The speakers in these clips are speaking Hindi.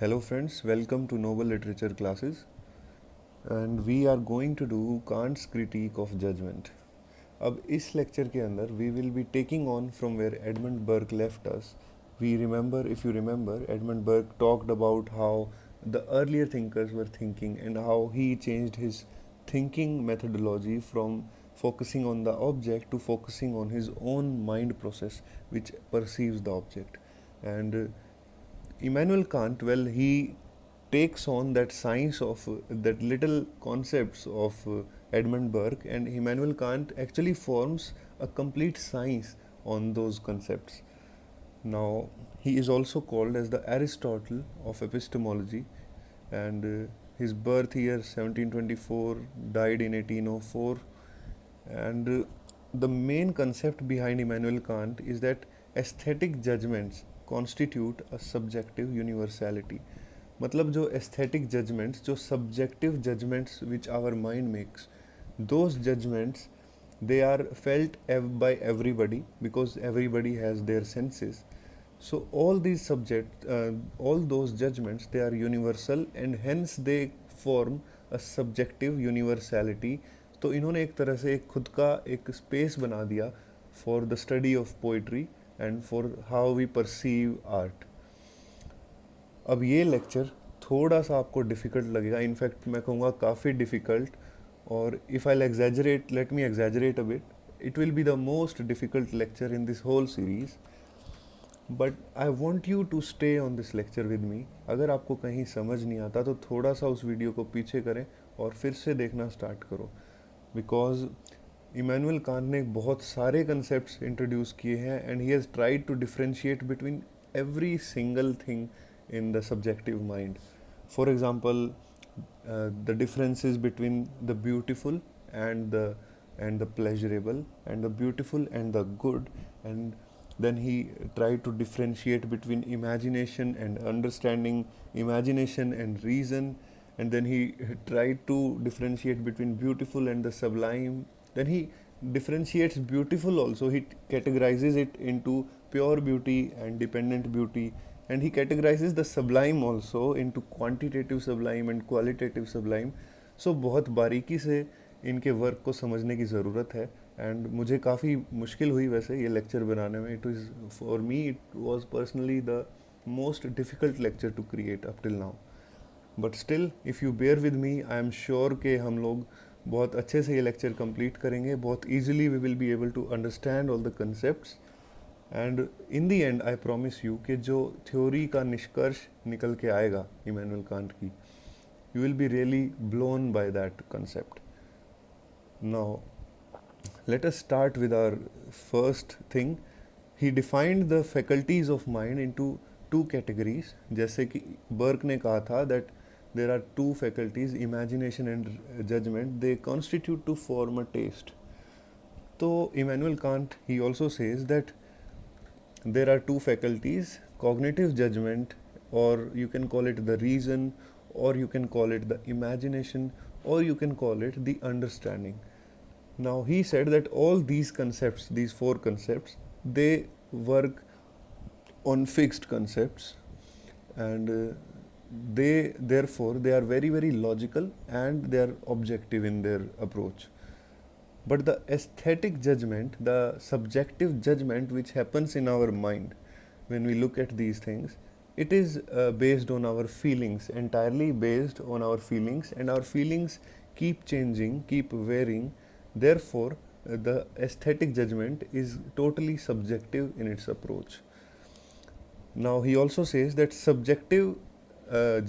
Hello friends, welcome to Noble Literature classes and we are going to do Kant's critique of judgment. अब इस लेक्चर के अंदर we will be taking on from where Edmund Burke left us. If you remember, Edmund Burke talked about how the earlier thinkers were thinking and how he changed his thinking methodology from focusing on the object to focusing on his own mind process which perceives the object. And Immanuel Kant, well, he takes on that science of that little concepts of Edmund Burke, and Immanuel Kant actually forms a complete science on those concepts. Now, he is also called as the Aristotle of epistemology, and his birth year 1724, died in 1804, and the main concept behind Immanuel Kant is that aesthetic judgments constitute a subjective universality. मतलब जो aesthetic judgments, जो subjective judgments which our mind makes, those judgments they are felt by everybody because everybody has their senses. So all those judgments, they are universal and hence they form a subjective universality. तो इन्होंने एक तरह से खुद का एक स्पेस बना दिया for the study of poetry and for how we perceive art. अब ये लेक्चर थोड़ा सा आपको डिफ़िकल्ट लगेगा, इनफैक्ट मैं कहूँगा काफ़ी डिफ़िकल्ट, और if I exaggerate, let me exaggerate a bit, it will be the most difficult lecture in this whole series. But I want you to stay on this lecture with me. अगर आपको कहीं समझ नहीं आता तो थोड़ा सा उस वीडियो को पीछे करें और फिर से देखना स्टार्ट करो, बिकॉज इमैनुअल कांट ने बहुत सारे कंसेप्ट्स इंट्रोड्यूस किए हैं and he has tried to differentiate between every single thing in the subjective mind. For example, the differences between the beautiful and the pleasurable, and the beautiful and the good, and then he tried to differentiate between imagination and understanding, imagination and reason, and then he tried to differentiate between beautiful and the sublime. Then he differentiates beautiful also, he categorizes it into pure beauty and dependent beauty, and he categorizes the sublime also into quantitative sublime and qualitative sublime. So बहुत बारीकी से इनके वर्क को समझने की ज़रूरत है, एंड मुझे काफ़ी मुश्किल हुई वैसे ये लेक्चर बनाने में. It is for me, it was personally the most difficult lecture to create up till now. But still if you bear with me, I am sure कि हम लोग बहुत अच्छे से ये लेक्चर कंप्लीट करेंगे. बहुत easily we will be able to understand all the concepts, and in the end I promise you कि जो थ्योरी का निष्कर्ष निकल के आएगा इमैनुअल कांट की, you will be really blown by that concept. Now let us start with our first thing. He defined the faculties of mind into two categories. जैसे कि बर्क ने कहा था that there are two faculties, imagination and judgement, they constitute to form a test. तो Immanuel Kant he also says that there are two faculties, cognitive judgment, or you can call it the reason, or you can call it the imagination, or you can call it the understanding. Now he said that all these concepts, these four concepts, they work on fixed concepts, and they are very very logical and they are objective in their approach. But the aesthetic judgment, the subjective judgment which happens in our mind when we look at these things, it is based on our feelings, entirely based on our feelings, and our feelings keep changing, keep varying. Therefore, the aesthetic judgment is totally subjective in its approach. Now, he also says that subjective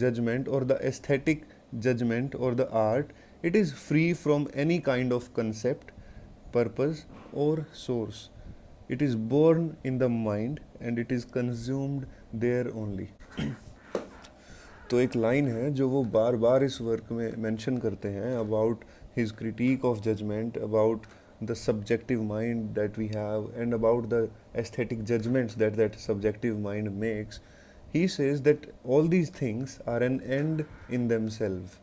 judgment or the aesthetic judgment or the art, it is free from any kind of concept, purpose or source. It is born in the mind and it is consumed there only. तो एक लाइन है जो वो बार बार इस वर्क में मेंशन करते हैं about his critique of judgement, about the subjective mind that we have, and about the aesthetic judgments that that subjective mind makes. He says that all these things are an end in themselves.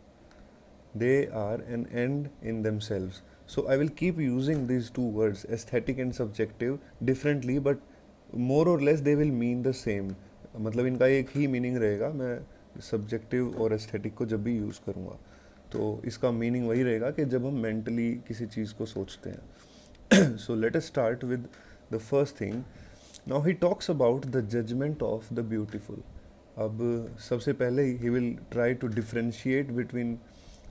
They are an end in themselves. So I will keep using these two words, aesthetic and subjective, differently, but more or less they will mean the same. मतलब इनका एक ही मीनिंग रहेगा. मैं सब्जेक्टिव और एस्थेटिक को जब भी यूज़ करूँगा तो इसका मीनिंग वही रहेगा कि जब हम मेंटली किसी चीज़ को सोचते हैं. So let us start with the first thing. Now he talks about the judgment of the beautiful. अब सबसे पहले he will try to differentiate between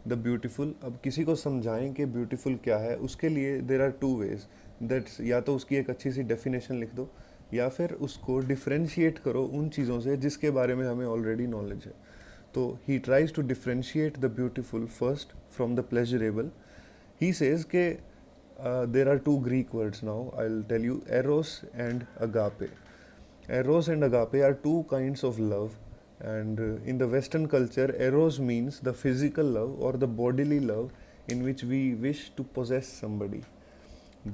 the beautiful. अब किसी को समझाएं कि ब्यूटीफुल क्या है, उसके लिए there are two ways. That's या तो उसकी एक अच्छी सी डेफिनेशन लिख दो या फिर उसको डिफ्रेंशिएट करो उन चीज़ों से जिसके बारे में हमें ऑलरेडी नॉलेज है. तो he tries to differentiate the beautiful first from the pleasurable. He says के there are two Greek words now. I'll tell you, eros and agape. Eros and agape are two kinds of love, and in the Western culture, eros means the physical love or the bodily love in which we wish to possess somebody.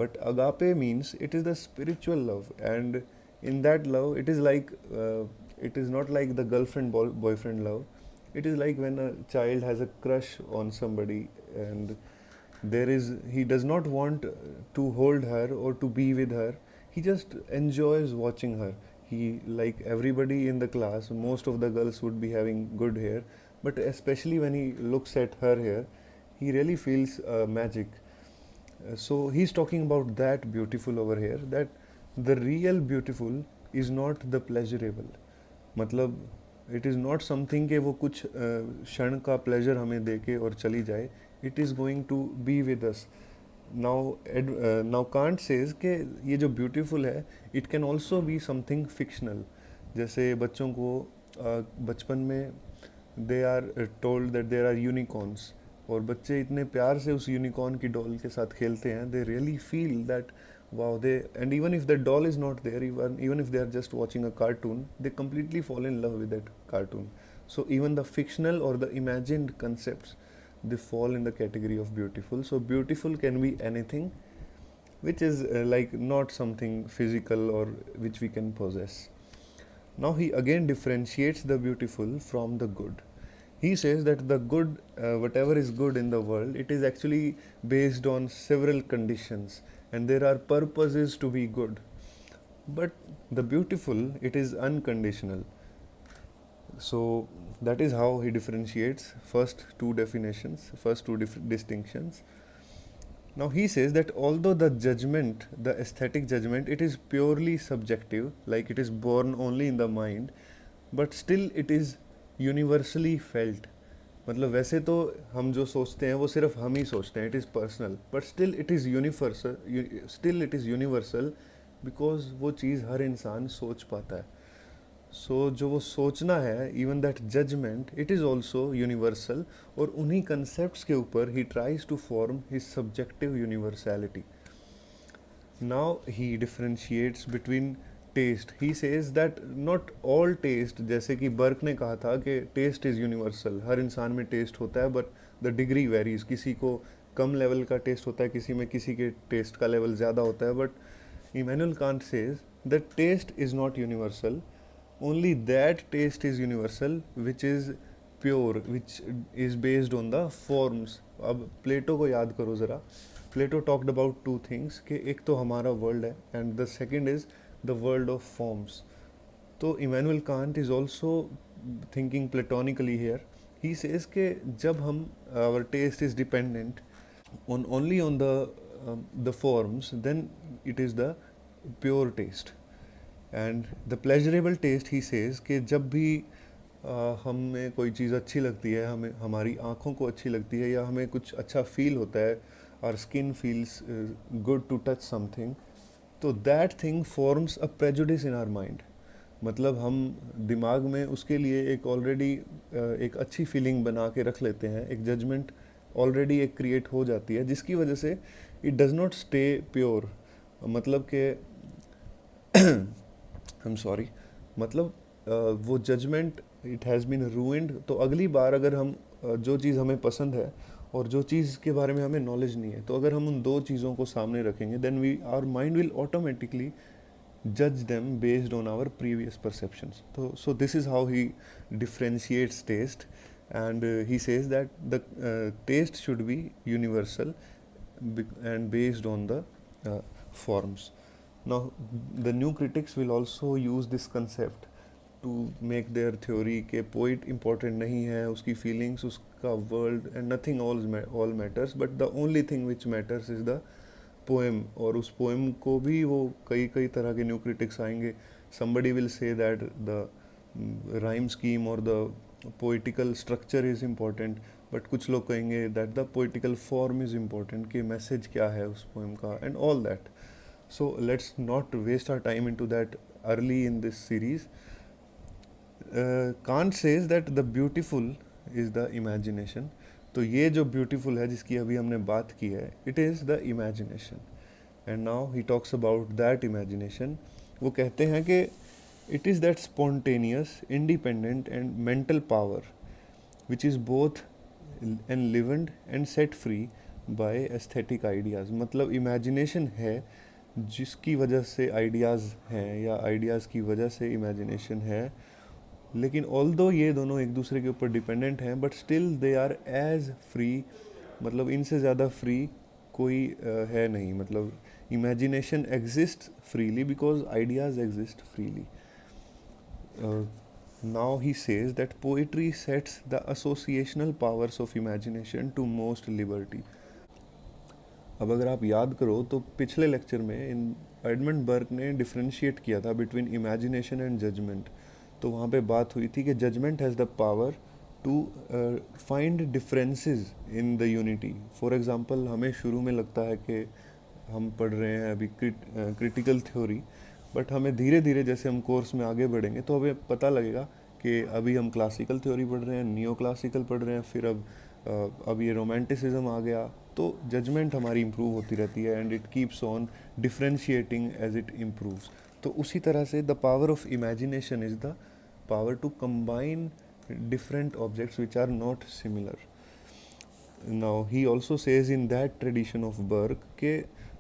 But agape means it is the spiritual love, and in that love, it is not like the girlfriend boyfriend love. It is like when a child has a crush on somebody, and he does not want to hold her or to be with her. He just enjoys watching her. He, like everybody in the class, most of the girls would be having good hair, but especially when he looks at her hair, he really feels magic. So he's talking about that beautiful over here, that the real beautiful is not the pleasurable. मतलब इट इज़ नॉट समथिंग कि वो कुछ क्षण का प्लेजर हमें दे के और चली जाए. It is going to be with us. Now Kant says कि ये जो ब्यूटीफुल है it can also be something fictional. जैसे बच्चों को बचपन में they are told that there are unicorns, और बच्चे इतने प्यार से उस यूनिकॉर्न की डॉल के साथ खेलते हैं. They really feel that wow, and even if the doll is not there, even if they are just watching a cartoon, they completely fall in love with that cartoon. So even the fictional or the imagined concepts, they fall in the category of beautiful. So beautiful can be anything which is like not something physical or which we can possess. Now he again differentiates the beautiful from the good. He says that the good, whatever is good in the world, it is actually based on several conditions, and there are purposes to be good. But the beautiful, it is unconditional. So that is how he differentiates first two definitions, first two distinctions. Now he says that although the judgment, the aesthetic judgment, it is purely subjective, like it is born only in the mind, but still it is universally felt. मतलब वैसे तो हम जो सोचते हैं वो सिर्फ हम ही सोचते हैं, it is personal, but still it is universal because वो चीज़ हर इंसान सोच पाता है. सो जो वो सोचना है, even that judgement, it is also universal. और उन्हीं कंसेप्ट के ऊपर he tries to form his subjective universality. Now he differentiates between taste. He says that not all taste, जैसे कि बर्क ने कहा था कि टेस्ट इज़ यूनिवर्सल, हर इंसान में टेस्ट होता है, बट द डिग्री वेरीज. किसी को कम लेवल का टेस्ट होता है, किसी के टेस्ट का लेवल ज़्यादा होता है. But Immanuel Kant says that taste is not universal, only that taste is universal which is pure, which is based on the forms. अब प्लेटो को याद करो ज़रा. Plato talked about two things, कि एक तो हमारा वर्ल्ड है and the second is the world of forms. तो Immanuel Kant is also thinking platonically here. He says कि जब हम our taste is dependent on only on the forms, then it is the pure taste. And the pleasurable taste, he says कि जब भी हमें कोई चीज़ अच्छी लगती है, हमें हमारी आँखों को अच्छी लगती है, या हमें कुछ अच्छा फील होता है, our skin feels good to touch something, तो that thing forms a prejudice in our mind. मतलब हम दिमाग में उसके लिए एक ऑलरेडी एक अच्छी फीलिंग बना के रख लेते हैं, एक जजमेंट ऑलरेडी एक क्रिएट हो जाती है, जिसकी वजह से it does not stay pure. मतलब कि आई एम सॉरी, मतलब वो judgement it has been ruined. तो अगली बार अगर हम जो चीज़ हमें पसंद है और जो चीज़ के बारे में हमें नॉलेज नहीं है, तो अगर हम उन दो चीज़ों को सामने रखेंगे, then our mind will automatically जज them based on our previous perceptions. तो so this is how he differentiates taste, and he says that the taste should be universal and based on the forms. Now the new critics will also use this concept to make their theory के पोइट इम्पोर्टेंट नहीं है, उसकी फीलिंग्स, उसका world and nothing all matters, but the only thing which matters is the poem. और उस पोएम को भी वो कई कई तरह के न्यू क्रिटिक्स आएंगे. somebody will say that the rhyme scheme or the poetical structure is important, but कुछ लोग कहेंगे that the poetical form is important, कि मैसेज क्या है उस पोएम का and all that. So let's not waste our time into that early in this series. Kant says that the beautiful is the imagination. तो ये जो ब्यूटीफुल है जिसकी अभी हमने बात की है, it is the imagination. And now he talks about that imagination. वो कहते हैं कि it is that spontaneous, independent and mental power which is both enlivened and set free by aesthetic ideas. मतलब इमेजिनेशन है जिसकी वजह से आइडियाज़ हैं, या आइडियाज़ की वजह से इमेजिनेशन है. लेकिन ऑल्दो ये दोनों एक दूसरे के ऊपर डिपेंडेंट हैं, but still they are as free. मतलब इनसे ज़्यादा फ्री कोई है नहीं. मतलब imagination exist freely because ideas exist freely. Now he says that poetry sets the associational powers of imagination to most liberty. अब अगर आप याद करो तो पिछले लेक्चर में एडमंड बर्क ने डिफ्रेंशिएट किया था बिटवीन इमेजिनेशन एंड जजमेंट. तो वहाँ पे बात हुई थी कि judgement has the power to find differences in the unity. For example, हमें शुरू में लगता है कि हम पढ़ रहे हैं अभी क्रिटिकल थ्योरी, बट हमें धीरे धीरे जैसे हम कोर्स में आगे बढ़ेंगे तो हमें पता लगेगा कि अभी हम क्लासिकल थ्योरी पढ़ रहे हैं, नियो क्लासिकल पढ़ रहे हैं, फिर अब ये रोमांटिसिज्म आ गया. तो जजमेंट हमारी इम्प्रूव होती रहती है and it keeps on differentiating as it improves. तो उसी तरह से the power of imagination is the power to combine different objects which are not similar. Now he also says in that tradition of Burke ke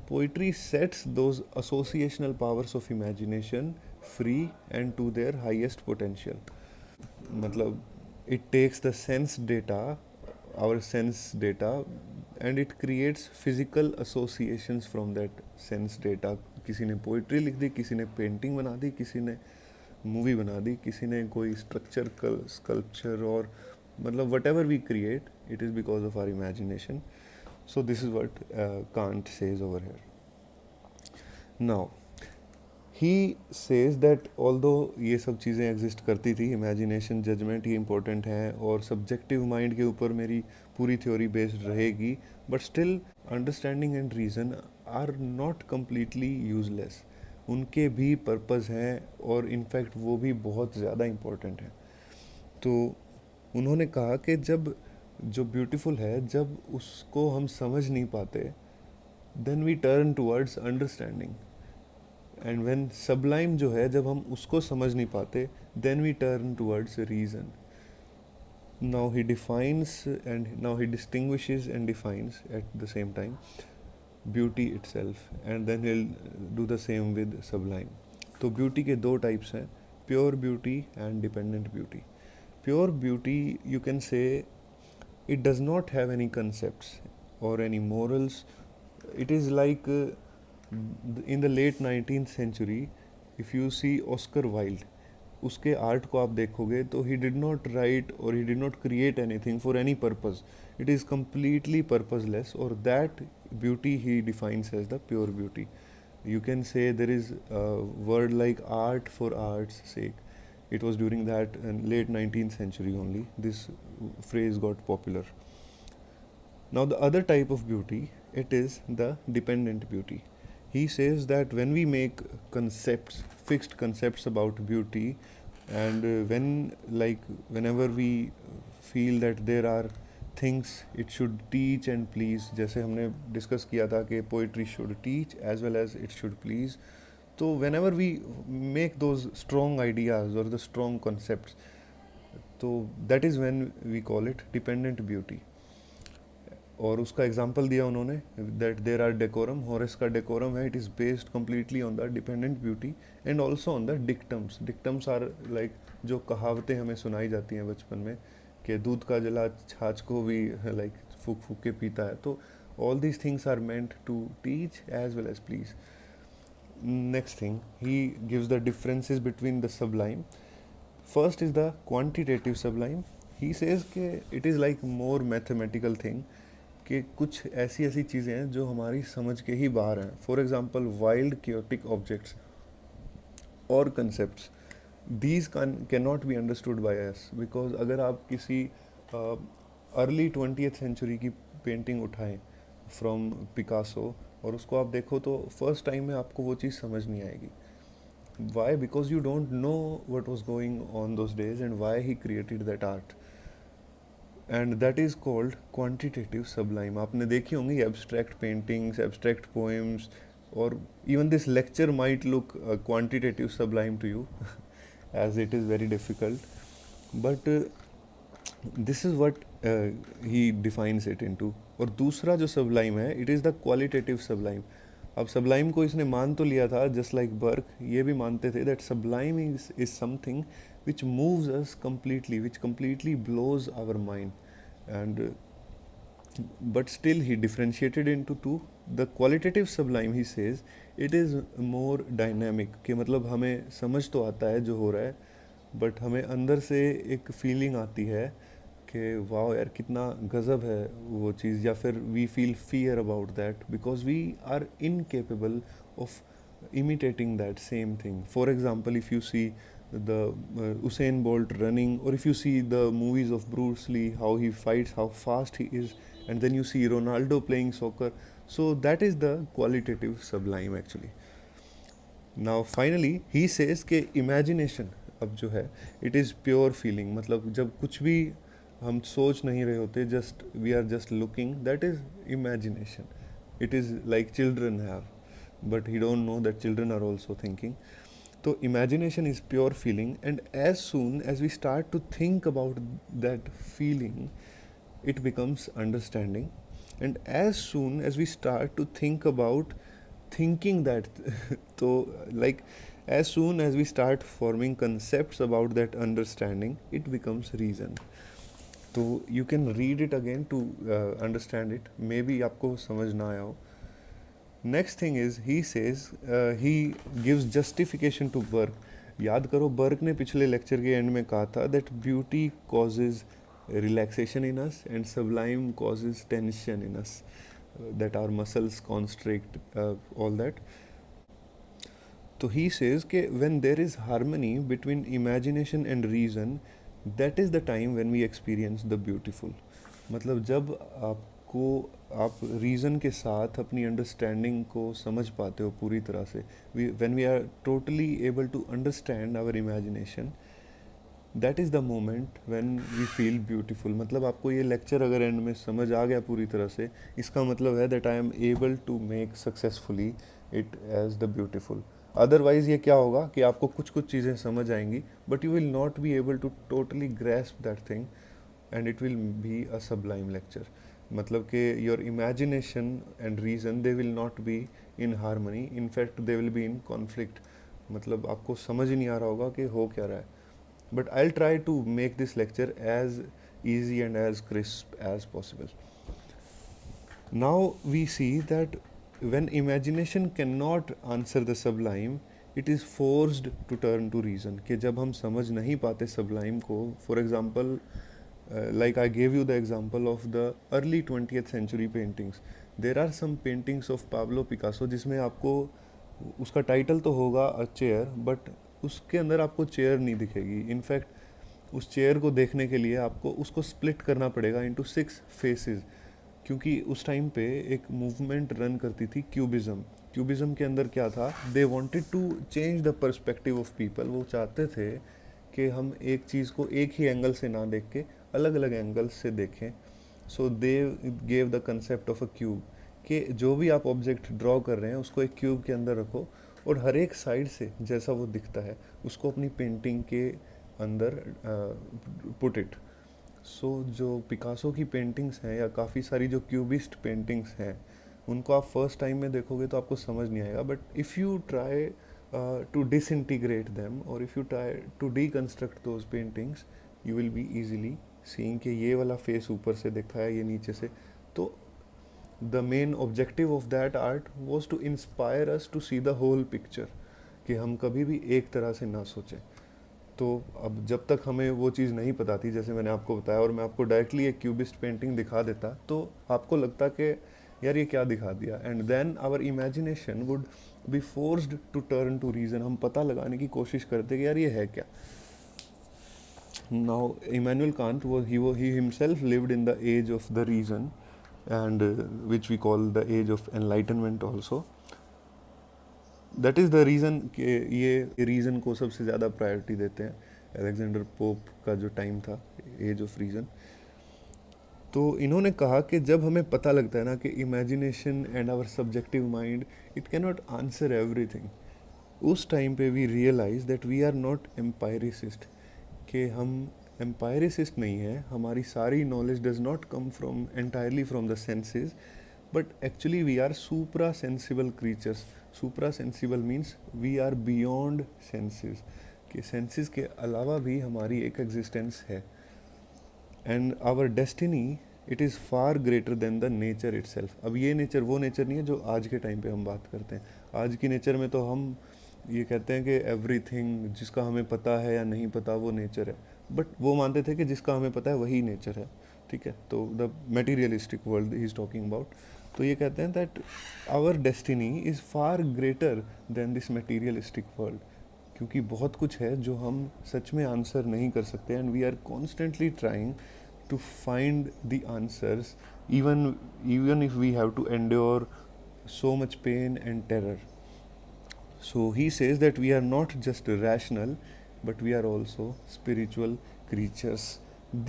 poetry sets those associational powers of imagination free and to their highest potential. मतलब it takes the sense data, our sense data, and it creates physical associations from that sense data. किसी ने पोइट्री लिख दी, किसी ने पेंटिंग बना दी, किसी ने मूवी बना दी, किसी ने कोई स्ट्रक्चर स्कल्पचर, और मतलब whatever we create, it is because of our imagination. So this is what Kant says over here. Now he says that although ये सब चीज़ें एग्जिस्ट करती थी, इमेजिनेशन, जजमेंट, ये इंपॉर्टेंट है और सब्जेक्टिव माइंड के ऊपर मेरी पूरी थ्योरी बेस्ड रहेगी, but still understanding and reason are not completely useless. उनके भी पर्पज़ हैं और इनफैक्ट वो भी बहुत ज़्यादा इम्पोर्टेंट हैं. तो उन्होंने कहा कि जब जो ब्यूटीफुल है, जब उसको हम समझ नहीं पाते, then we turn towards understanding. And when sublime जो है, जब हम उसको समझ नहीं पाते, then we turn towards reason. Now he defines and now he distinguishes and defines at the same time beauty itself, and then will do the same with sublime. तो ब्यूटी के दो टाइप्स हैं, pure beauty and dependent beauty. Pure beauty, you can say, it does not have any concepts और any morals. It is like in the late 19th century, if you see Oscar Wilde, उसके आर्ट को आप देखोगे तो ही डिड नॉट राइट और he did not create anything for any purpose. It is completely purposeless, or that beauty he defines as the pure beauty. You can say there is a word like art for art's sake. It was during that late 19th century only this phrase got popular. Now the other type of beauty, it is the dependent beauty. He says that when we make concepts, fixed concepts about beauty, and whenever we feel that there are things it should teach and please, जैसे हमने डिस्कस किया था कि poetry should teach as well as it should please. तो whenever we make those strong ideas or the strong concepts, तो that is when we call it dependent beauty. और उसका एग्जाम्पल दिया उन्होंने, that there are decorum, Horace का डेकोरम है, it is based completely on the dependent beauty and also on the dictums. Dictums are like जो कहावतें हमें सुनाई जाती हैं बचपन में, कि दूध का जला छाछ को भी लाइक फूक फूक के पीता है. तो all these things are meant to teach as well as please. Next thing, he gives the differences between the sublime. First is the quantitative sublime. He says के it is like more mathematical thing, कि कुछ ऐसी ऐसी चीज़ें हैं जो हमारी समझ के ही बाहर हैं. For example wild chaotic objects और concepts, these can not be understood by us, because अगर आप किसी अर्ली 20th सेंचुरी की पेंटिंग उठाएं फ्रॉम पिकासो और उसको आप देखो तो फर्स्ट टाइम में आपको वो चीज़ समझ नहीं आएगी. Why? Because you don't know what was going on those days and why he created that art. And that is called quantitative sublime. आपने देखी होंगी एब्स्ट्रैक्ट पेंटिंग्स, एब्स्ट्रैक्ट पोएम्स, और even this lecture might look quantitative sublime to you as it is very difficult, but this is what he defines it into. और दूसरा जो sublime है, it is the qualitative sublime. अब sublime को इसने मान तो लिया था, just like Burke, ये भी मानते थे that sublime is something which moves us completely, which completely blows our mind. And but still he differentiated into two. The qualitative sublime, he says, it is more dynamic, कि मतलब हमें समझ तो आता है जो हो रहा है, बट हमें अंदर से एक फीलिंग आती है कि वाह यार कितना गज़ब है वो चीज़, या फिर we feel fear about that because we are incapable of imitating that same thing. For example, if you see the Usain Bolt running, or if you see the movies of Bruce Lee, how he fights, how fast he is, and then you see Ronaldo playing soccer, so that is the qualitative sublime actually. Now finally he says कि imagination अब जो है it is pure feeling, मतलब जब कुछ भी हम सोच नहीं रहे होते, just we are just looking, that is imagination. It is like children have, but he don't know that children are also thinking. So imagination is pure feeling, and as soon as we start to think about that feeling, it becomes understanding. And as soon as we start to think about thinking that so like as soon as we start forming concepts about that understanding, it becomes reason. So you can read it again to understand it, maybe आपको समझ ना आया हो. Next thing is he says, he gives justification to work. याद करो बर्क ने पिछले लेक्चर के एंड में कहा था that beauty causes relaxation in us and sublime causes tension in us, that our muscles constrict, all that. तो ही सेज कि when there is harmony between imagination and reason, that is the time when we experience the beautiful. मतलब जब आप रीज़न के साथ अपनी अंडरस्टैंडिंग को समझ पाते हो पूरी तरह से, when we are totally able to understand our imagination, that is the moment when we feel beautiful. मतलब आपको ये लेक्चर अगर एंड में समझ आ गया पूरी तरह से, इसका मतलब है that I am able to make successfully it as the beautiful. Otherwise ये क्या होगा कि आपको कुछ कुछ चीज़ें समझ आएंगी, but you will not be able to totally grasp that thing, and it will be a sublime lecture. मतलब कि your imagination and reason they will not be in harmony, in fact they will be in conflict. मतलब आपको समझ ही नहीं आ रहा होगा कि हो क्या रहा है. But I will try to make this lecture as easy and as crisp as possible. Now we see that when imagination cannot answer the sublime, it is forced to turn to reason. कि जब हम समझ नहीं पाते sublime को, for example, like I gave you the example of the early 20th century paintings. There are some paintings of Pablo Picasso जिसमें आपको उसका टाइटल तो होगा अ चेयर, बट उसके अंदर आपको चेयर नहीं दिखेगी. इनफैक्ट उस चेयर को देखने के लिए आपको उसको स्प्लिट करना पड़ेगा इनटू 6 फेसेस, क्योंकि उस टाइम पे एक मूवमेंट रन करती थी क्यूबिज्म. क्यूबिज्म के अंदर क्या था, they wanted to change the perspective of people. वो चाहते थे कि हम एक चीज़ को एक ही एंगल से ना देख के अलग अलग एंगल्स से देखें. So they gave the concept of a cube, कि जो भी आप ऑब्जेक्ट ड्रॉ कर रहे हैं उसको एक क्यूब के अंदर रखो, और हर एक साइड से जैसा वो दिखता है उसको अपनी पेंटिंग के अंदर पुट इट. सो जो पिकासो की पेंटिंग्स हैं, या काफ़ी सारी जो क्यूबिस्ट पेंटिंग्स हैं, उनको आप फर्स्ट टाइम में देखोगे तो आपको समझ नहीं आएगा. But if you try to disintegrate them, और if you try to deconstruct those paintings, you will be easily seeing कि ये वाला फेस ऊपर से दिखा है, ये नीचे से. तो the main objective of that art was to inspire us to see the whole picture, कि हम कभी भी एक तरह से ना सोचें. तो अब जब तक हमें वो चीज़ नहीं पता थी, जैसे मैंने आपको बताया, और मैं आपको डायरेक्टली एक क्यूबिस्ट पेंटिंग दिखा देता, तो आपको लगता कि यार ये क्या दिखा दिया, and then our imagination would be forced to turn to reason. हम पता लगाने की कोशिश करते कि यार ये है क्या. Now, Immanuel Kant he himself lived in the age of the reason, and which we call the age of enlightenment also. That is the reason कि ये रीज़न को सबसे ज़्यादा प्रायोरिटी देते हैं. अलेक्जेंडर पोप का जो टाइम था, एज ऑफ रीज़न, तो इन्होंने कहा कि जब हमें पता लगता है ना कि imagination and our subjective mind it can not answer everything, उस टाइम पे we realise that we are not empiricist, कि हम एम्पायरिसिस्ट नहीं है. हमारी सारी knowledge does not come from entirely from the senses, but actually we are supra sensible creatures. Supra sensible means we are beyond senses, कि सेंसेस के अलावा भी हमारी एक एग्जिस्टेंस है. And our destiny it is far greater then the nature itself. अब ये नेचर वो नेचर नहीं है जो आज के टाइम पे हम बात करते हैं. आज की नेचर में तो हम ये कहते हैं कि एवरीथिंग जिसका हमें पता है या नहीं पता वो नेचर है, बट वो मानते थे कि जिसका हमें पता है वही नेचर है. ठीक है, तो the materialistic world he is talking about. तो ये कहते हैं that our destiny is far greater than this materialistic world, क्योंकि बहुत कुछ है जो हम सच में आंसर नहीं कर सकते, and we are constantly trying to find the answers, even if we have to endure so much pain and terror. So he says that we are not just rational, but we are also spiritual creatures.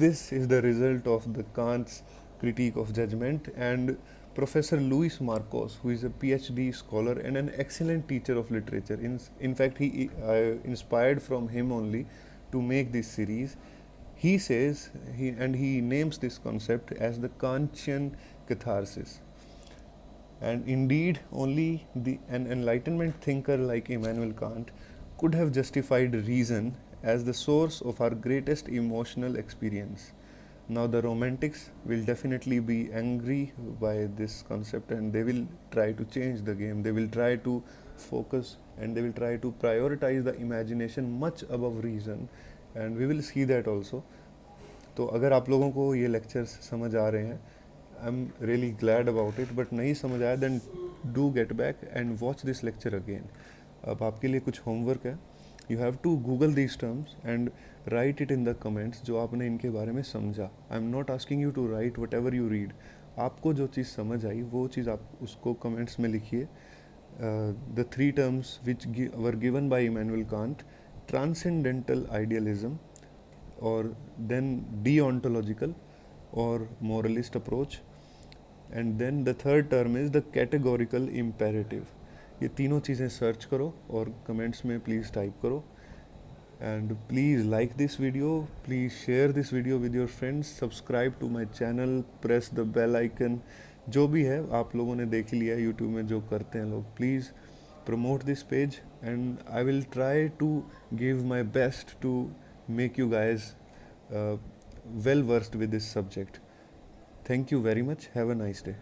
This is the result of the Kant's critique of judgment, and Professor Luis Marcos, who is a PhD scholar and an excellent teacher of literature, in fact he inspired from him only to make this series. He says, he names this concept as the Kantian catharsis. And indeed, only an Enlightenment thinker like Immanuel Kant could have justified reason as the source of our greatest emotional experience. Now, the Romantics will definitely be angry by this concept, and they will try to change the game. They will try to focus and they will try to prioritize the imagination much above reason, and we will see that also. तो अगर आप लोगों को ये लेक्चर्स समझ आ रहे हैं, I am really glad about it, but नहीं समझ आया then do get back and watch this lecture again. अब आपके लिए कुछ होमवर्क है. You have to Google these terms and write it in the comments जो आपने इनके बारे में समझा. I am not asking you to write whatever you read. आपको जो चीज़ समझ आई वो चीज़ आप उसको कमेंट्स में लिखिए. The 3 terms which were given by Immanuel Kant: transcendental idealism, or then deontological or moralist approach, and then the 3rd term is the categorical imperative. ये तीनों चीज़ें सर्च करो और कमेंट्स में प्लीज़ टाइप करो. And please like this video, please share this video with your friends, subscribe to my channel, press the bell icon. जो भी है आप लोगों ने देख लिया है यूट्यूब में जो करते हैं लोग, please promote this page, and I will try to give my best to make you guys well versed with this subject. Thank you very much. Have a nice day.